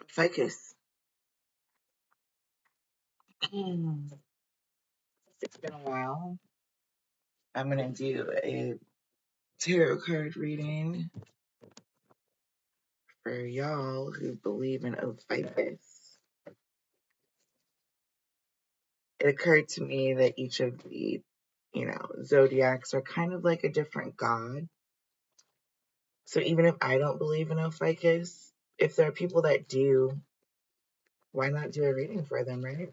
Ficus. It's been a while. I'm going to do a tarot card reading for y'all who believe in Ophiuchus. It occurred to me that each of the, zodiacs are kind of like a different god. So even if I don't believe in Ophiuchus, if there are people that do, why not do a reading for them, right?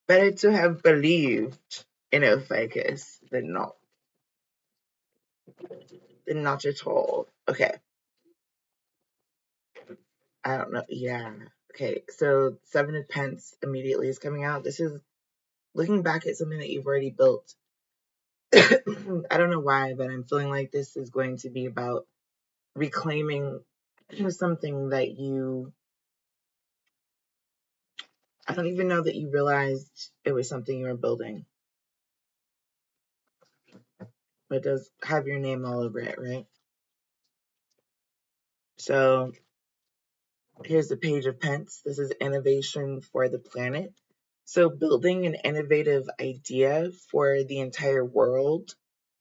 Better to have believed in Ophiuchus than not. Than not at all. Okay. I don't know. Yeah. Okay. So Seven of Pence immediately is coming out. This is looking back at something that you've already built. I don't know why, but I'm feeling like this is going to be about reclaiming something that I don't even know that you realized it was something you were building. But it does have your name all over it, right? So here's the Page of Pence. This is innovation for the planet. So building an innovative idea for the entire world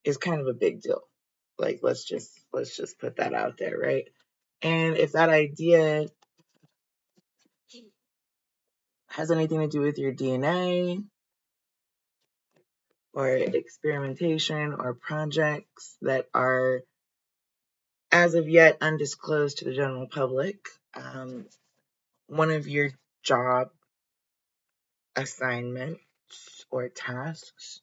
is kind of a big deal. Like let's just put that out there, right? And if that idea has anything to do with your DNA or experimentation or projects that are as of yet undisclosed to the general public, one of your job assignments or tasks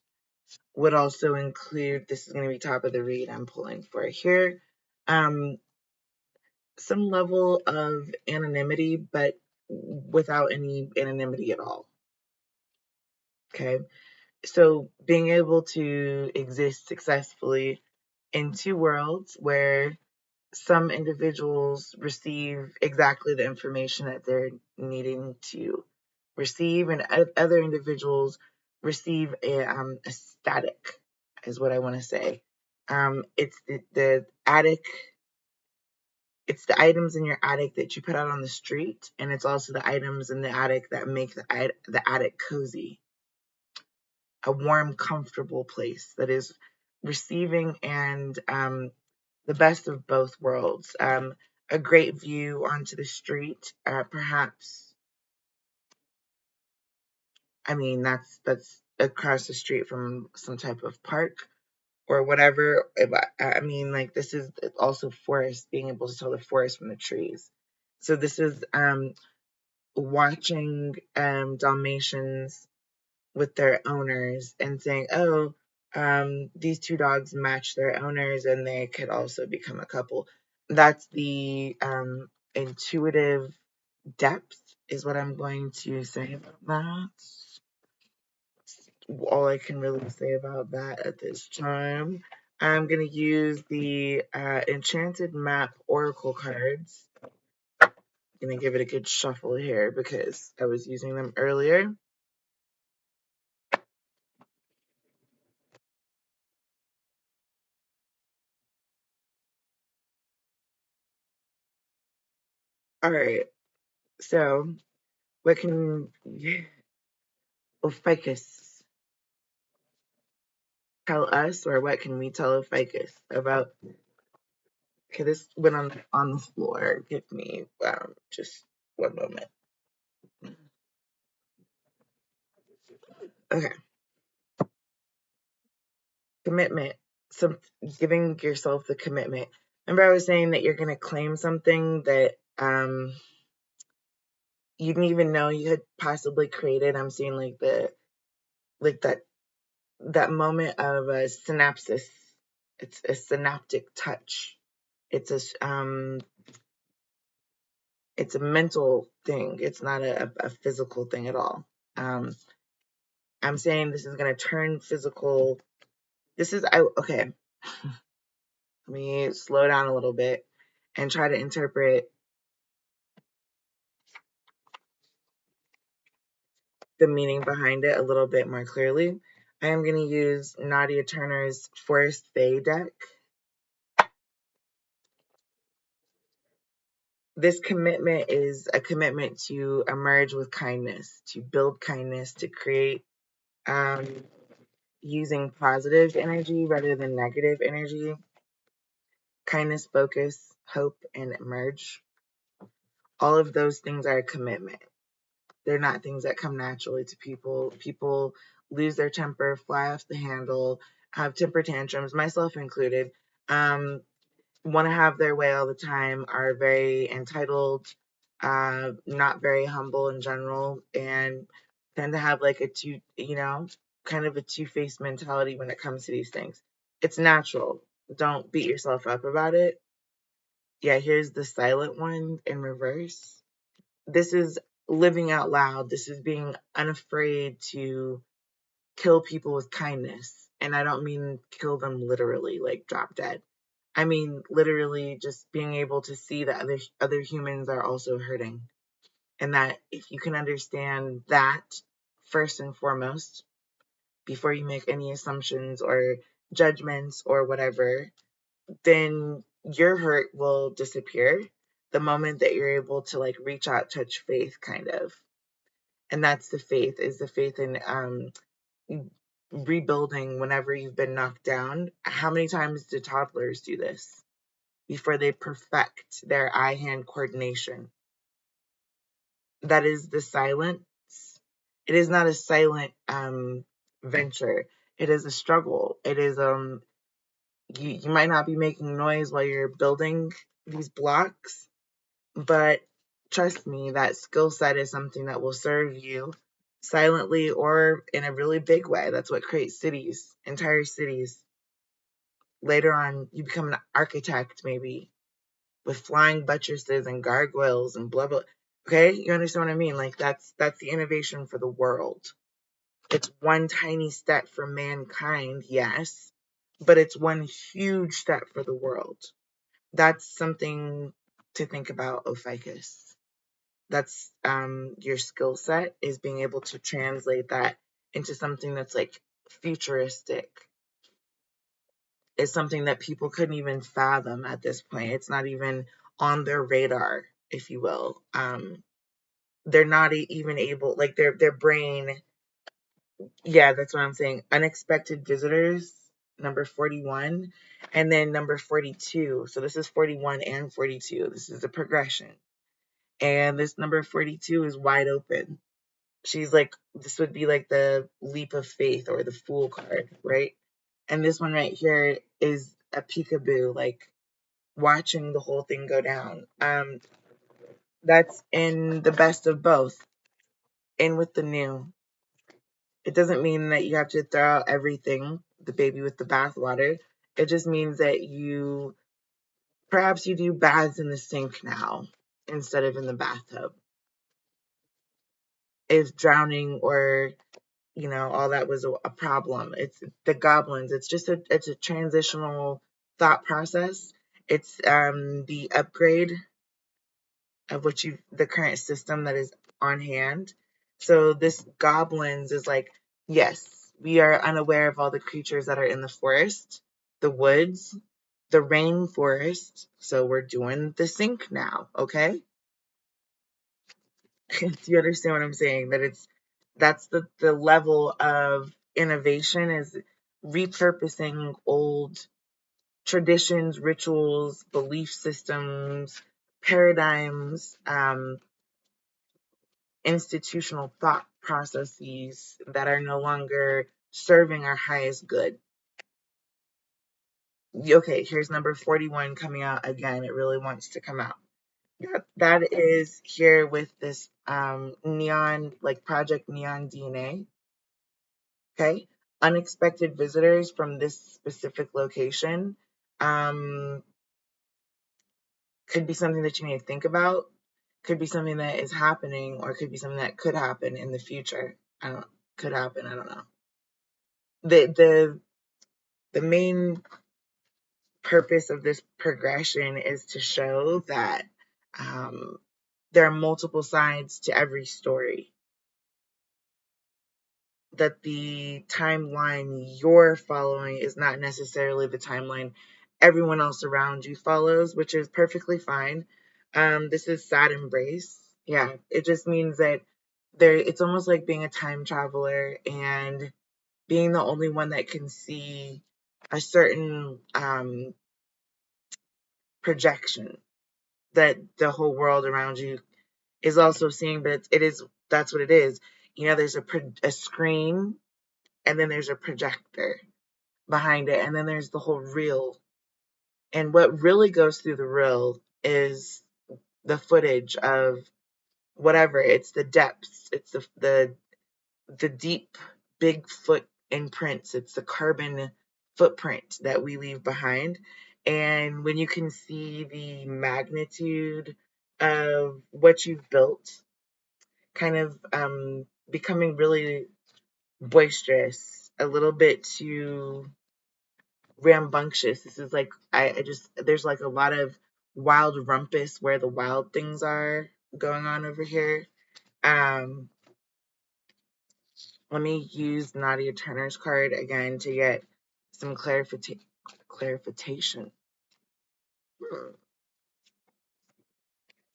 would also include, this is going to be top of the read I'm pulling for here, some level of anonymity, but without any anonymity at all. Okay. So being able to exist successfully in two worlds where some individuals receive exactly the information that they're needing to receive, and other individuals receive a static, is what I want to say. It's the attic. It's the items in your attic that you put out on the street, and it's also the items in the attic that make the attic cozy, a warm, comfortable place that is receiving and the best of both worlds. A great view onto the street, perhaps. I mean, that's across the street from some type of park or whatever. I mean, like this is also forest, being able to tell the forest from the trees. So this is watching Dalmatians with their owners and saying, oh, these two dogs match their owners and they could also become a couple. That's the intuitive depth, is what I'm going to say about that. All I can really say about that at this time. I'm going to use the Enchanted Map Oracle cards. I'm going to give it a good shuffle here because I was using them earlier. All right. So, what can Ophiuchus tell us, or what can we tell Ophiuchus about? Okay, this went on the floor. Give me just one moment. Okay. Commitment. Some giving yourself the commitment. Remember, I was saying that you're gonna claim something that you didn't even know you had possibly created. I'm seeing like that moment of a synapsis. It's a synaptic touch. It's it's a mental thing. It's not a physical thing at all. I'm saying this is gonna turn physical. Okay. Let me slow down a little bit and try to interpret the meaning behind it a little bit more clearly. I am going to use Nadia Turner's Forest Fae deck. This commitment is a commitment to emerge with kindness, to build kindness, to create um, using positive energy rather than negative energy. Kindness, focus, hope, and emerge. All of those things are a commitment. They're not things that come naturally to people. People lose their temper, fly off the handle, have temper tantrums, myself included. Want to have their way all the time, are very entitled, not very humble in general, and tend to have like kind of a two-faced mentality when it comes to these things. It's natural. Don't beat yourself up about it. Yeah, here's the silent one in reverse. This is living out loud. This is being unafraid to kill people with kindness. And I don't mean kill them literally, like drop dead. I mean literally just being able to see that other humans are also hurting. And that if you can understand that first and foremost, before you make any assumptions or judgments or whatever, then your hurt will disappear the moment that you're able to like reach out, touch faith, kind of. And that's the faith, is the faith in rebuilding whenever you've been knocked down. How many times do toddlers do this before they perfect their eye-hand coordination? That is the silence. It is not a silent venture. It is a struggle. It is you might not be making noise while you're building these blocks, but trust me, that skill set is something that will serve you silently or in a really big way. That's what creates cities, entire cities. Later on, you become an architect, maybe, with flying buttresses and gargoyles and blah blah. Okay, you understand what I mean? Like that's the innovation for the world. It's one tiny step for mankind, yes, but it's one huge step for the world. That's something to think about, Ophiuchus. That's your skill set, is being able to translate that into something that's like futuristic. Is something that people couldn't even fathom at this point. It's not even on their radar, if you will. They're not even able, like their brain. Yeah, that's what I'm saying. Unexpected visitors, number 41, and then number 42. So this is 41 and 42. This is a progression. And this number 42 is wide open. She's like, this would be like the leap of faith or the fool card, right? And this one right here is a peekaboo, like watching the whole thing go down. That's in the best of both, in with the new. It doesn't mean that you have to throw out everything, the baby with the bathwater. It just means that perhaps you do baths in the sink now instead of in the bathtub. If drowning or all that was a problem, it's the goblins. It's a transitional thought process. It's the upgrade of the current system that is on hand. So this goblins is like, yes, we are unaware of all the creatures that are in the forest, the woods, the rainforest. So we're doing the sink now, okay? Do you understand what I'm saying? That's the level of innovation, is repurposing old traditions, rituals, belief systems, paradigms, institutional thought processes that are no longer serving our highest good. Okay, here's number 41 coming out again. It really wants to come out. That is here with this neon, like Project Neon DNA. Okay, unexpected visitors from this specific location. Um, could be something that you need to think about. Could be something that is happening, or could be something that could happen in the future. Could happen. I don't know. The main purpose of this progression is to show that um, there are multiple sides to every story. That the timeline you're following is not necessarily the timeline everyone else around you follows, which is perfectly fine. This is sad embrace. Yeah, it just means that it's almost like being a time traveler and being the only one that can see a certain projection that the whole world around you is also seeing, but that's what it is. There's a screen, and then there's a projector behind it, and then there's the whole reel. And what really goes through the reel is the footage of whatever. It's the depths. It's the deep Bigfoot imprints. It's the carbon footprint that we leave behind. And when you can see the magnitude of what you've built, kind of becoming really boisterous, a little bit too rambunctious. This is like I just there's like a lot of wild rumpus where the wild things are going on over here. Um, Let me use Nadia Turner's card again to get some clarification.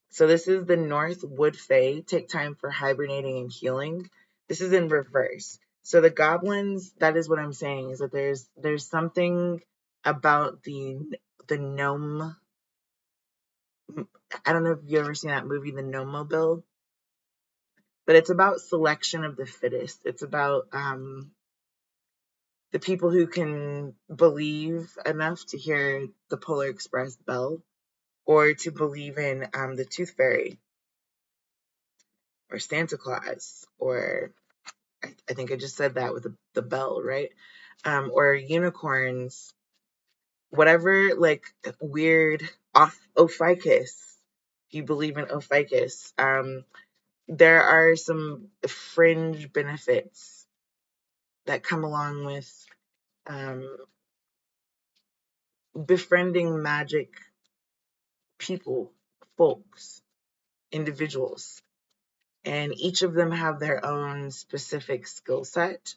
So this is the North Wood Fae. Take time for hibernating and healing. This is in reverse. So the goblins, that is what I'm saying, is that there's something about the gnome. I don't know if you've ever seen that movie, The Gnome-mobile, but it's about selection of the fittest. It's about the people who can believe enough to hear the Polar Express bell, or to believe in the Tooth Fairy, or Santa Claus, or I think I just said that with the bell, right? Or unicorns, whatever, like weird Ophiuchus. If you believe in Ophiuchus, there are some fringe benefits that come along with befriending magic people, folks, individuals, and each of them have their own specific skill set.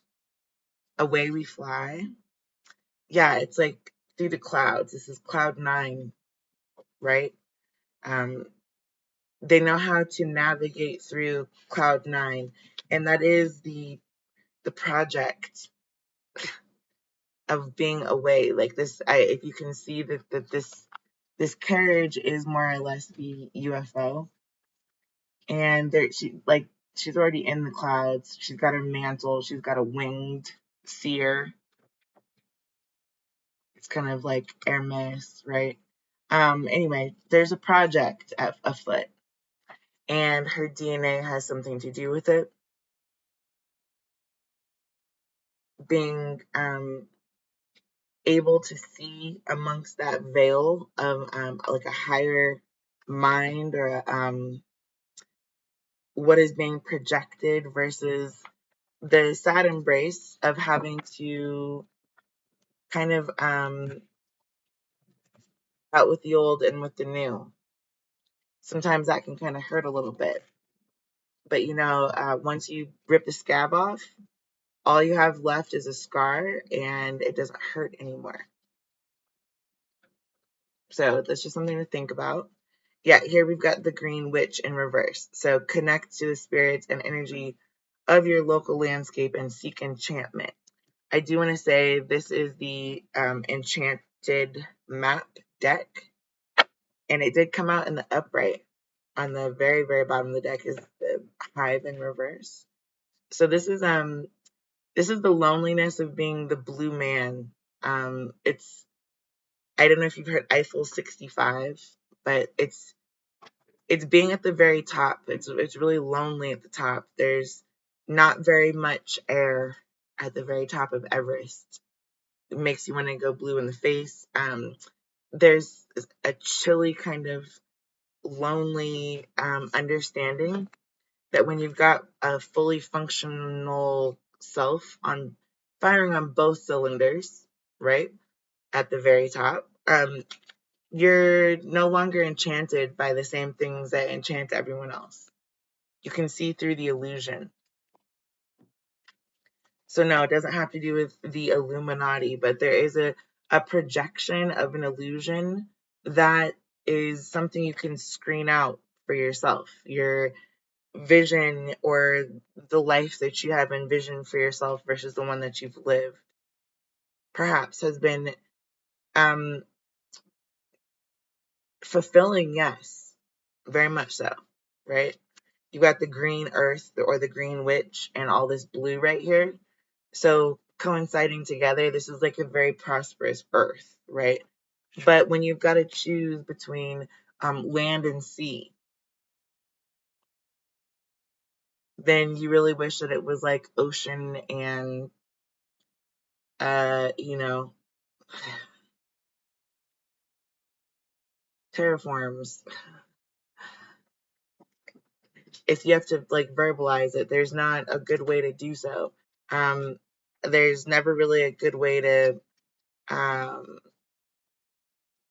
Away we fly. Yeah, it's like through the clouds. This is cloud 9, right? Um, they know how to navigate through cloud 9, and that is the project of being away. Like this, if you can see that this carriage is more or less the UFO, and she's already in the clouds. She's got her mantle. She's got a winged seer. It's kind of like Hermes, right? Anyway, there's a project afoot, and her DNA has something to do with it. Being able to see amongst that veil of like a higher mind, or what is being projected, versus the sad embrace of having to kind of out with the old and with the new. Sometimes that can kind of hurt a little bit. But once you rip the scab off, all you have left is a scar, and it doesn't hurt anymore. So that's just something to think about. Yeah, here we've got the Green Witch in reverse. So connect to the spirits and energy of your local landscape and seek enchantment. I do want to say this is the Enchanted Map deck, and it did come out in the upright. On the very, very bottom of the deck is the Hive in reverse. So this is the loneliness of being the blue man. It's I don't know if you've heard Eiffel 65, but it's being at the very top. It's really lonely at the top. There's not very much air at the very top of Everest. It makes you want to go blue in the face. There's a chilly kind of lonely understanding that when you've got a fully functional self on firing on both cylinders, right, at the very top, you're no longer enchanted by the same things that enchant everyone else. You can see through the illusion. So no, it doesn't have to do with the Illuminati, but there is a projection of an illusion that is something you can screen out for yourself. Your vision, or the life that you have envisioned for yourself versus the one that you've lived, perhaps has been um, fulfilling, yes, very much so, right? You got the green earth or the green witch and all this blue right here. So coinciding together, this is like a very prosperous earth, right? But when you've got to choose between land and sea, then you really wish that it was like ocean and, you know, terraforms. If you have to like verbalize it, there's not a good way to do so. Um, there's never really a good way to.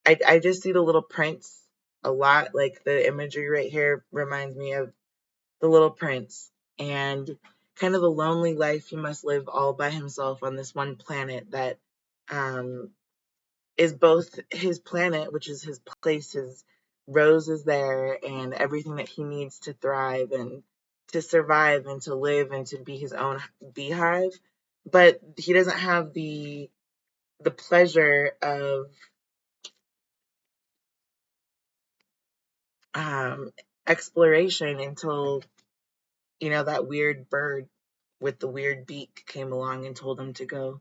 I just see the little prince a lot. Like the imagery right here reminds me of the Little Prince, and kind of the lonely life he must live all by himself on this one planet that um, is both his planet, which is his place, his roses there, and everything that he needs to thrive and to survive and to live and to be his own beehive. But he doesn't have the pleasure of um, exploration until, you know, that weird bird with the weird beak came along and told him to go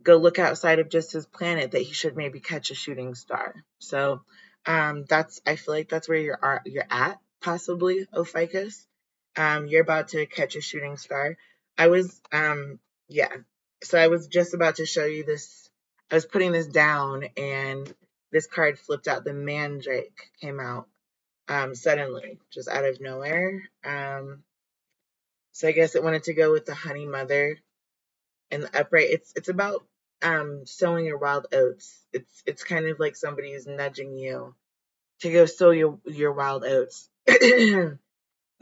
look outside of just his planet, that he should maybe catch a shooting star. So that's, I feel like that's where you're at, possibly, Ophiuchus. You're about to catch a shooting star. I was yeah. So I was just about to show you this. I was putting this down and this card flipped out. The Mandrake came out suddenly, just out of nowhere. So I guess it wanted to go with the Honey Mother and the upright. It's about sowing your wild oats. It's kind of like somebody is nudging you to go sow your wild oats.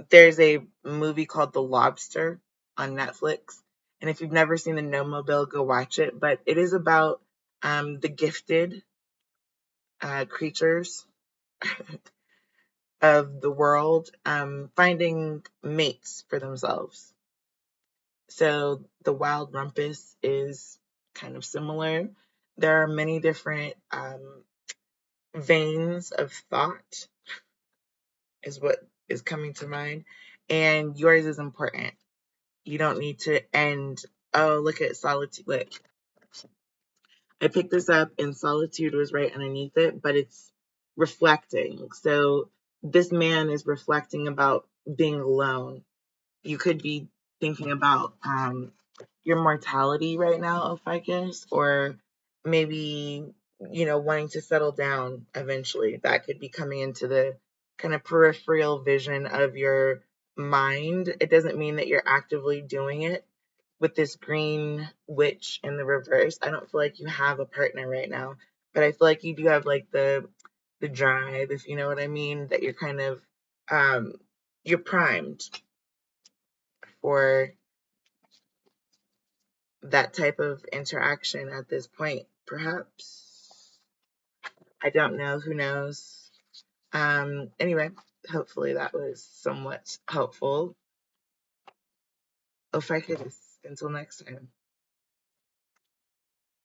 There's a movie called The Lobster on Netflix, and if you've never seen the No Mobile, go watch it. But it is about the gifted creatures of the world finding mates for themselves. So the wild rumpus is kind of similar. There are many different veins of thought, is what is coming to mind, and yours is important. You don't need to end. Oh, look at solitude. Look, I picked this up and solitude was right underneath it, but it's reflecting. So this man is reflecting about being alone. You could be thinking about your mortality right now, Ophiuchus, or maybe, you know, wanting to settle down eventually. That could be coming into the kind of peripheral vision of your mind. It doesn't mean that you're actively doing it. With this green witch in the reverse, I don't feel like you have a partner right now, but I feel like you do have like the drive, if you know what I mean, that you're kind of you're primed for that type of interaction at this point, perhaps. I don't know. Who knows? Anyway, hopefully that was somewhat helpful. Ophiuchus, until next time.